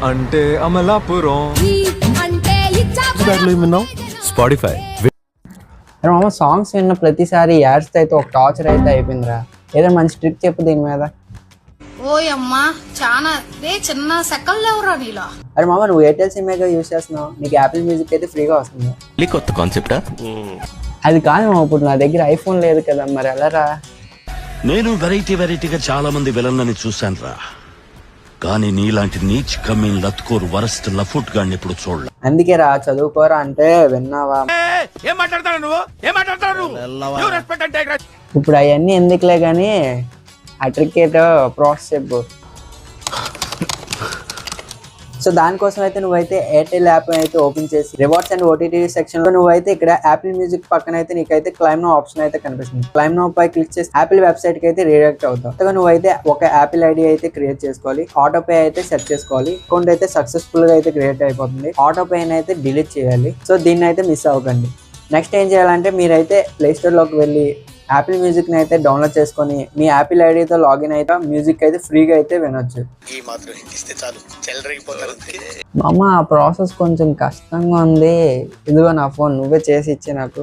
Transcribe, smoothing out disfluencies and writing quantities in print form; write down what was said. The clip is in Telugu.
అంటే అమలాపురం. స్పాటిఫై. మామ సాంగ్స్ విన్న ప్రతిసారి యాడ్స్ అయితే ఒక టార్చర్ అయితే అయిపోయిందిరా. ఏదైనా మంచి ట్రిక్ చెప్పు దీని మీద. ఓయమ్మా చాలా చిన్న సెకల్ ఎవరా నీలో. అరే మామ నువ్వు ఎయిర్టెల్ సిమ్ యూస్ చేస్తున్నావు, నీకు యాపిల్ మ్యూజిక్ అయితే ఫ్రీగా వస్తుంది. కొత్త కాన్సెప్టా? అది కాదు మామ, ఇప్పుడు నా దగ్గర ఐఫోన్ లేదు కదా, మరి ఎలారా? నేను వెరైటీగా చాలా మంది విలన్లని చూశాను రా, కానీ నీలాంటి నీచ్ కమ్మీన్ లత్కోరు వరస్ట్ లఫుట్ గాని ఎప్పుడు చూడలే. అందుకే రా చదువుకోరా అంటే విన్నావా? ఇప్పుడు అవన్నీ ఎందుకులే గానీ ఆ ట్రిక్ ఏటో ప్రాసెస్ చెప్పు. సో దానికోసం అయితే నువ్వైతే ఎయిర్టెల్ యాప్ అయితే ఓపెన్ చేసి రివార్డ్స్ అండ్ ఓటీటీ సెక్షన్ లో నువ్వైతే ఇక్కడ యాపిల్ మ్యూజిక్ పక్కన అయితే నీకైతే క్లైమ్ నౌ ఆప్షన్ అయితే కనిపిస్తుంది. క్లైమ్ నౌ పై క్లిక్ చేసి యాపిల్ వెబ్సైట్ కి అయితే రీడైరెక్ట్ అవుతావు. నువ్వైతే ఒక యాపిల్ ఐడి అయితే క్రియేట్ చేసుకోవాలి, ఆటో పే అయితే సెట్ చేసుకోవాలి. అకౌంట్ అయితే సక్సెస్ఫుల్ గా అయితే క్రియేట్ అయిపోతుంది. ఆటో పే అయితే డిలీట్ చేయాలి. సో దీన్ని అయితే మిస్ అవ్వకండి. నెక్స్ట్ ఏం చేయాలంటే మీరైతే ప్లే స్టోర్ లోకి వెళ్ళి యాపిల్ మ్యూజిక్ ని అయితే డౌన్లోడ్ చేసుకొని మీ యాపిల్ ఐడితో లాగిన్ అయితే మ్యూజిక్ అయితే ఫ్రీగా అయితే వినొచ్చు. మామ ఆ ప్రాసెస్ కొంచెం కష్టంగా ఉంది, ఇదిగో నా ఫోన్ నువ్వే చేసి ఇచ్చే నాకు.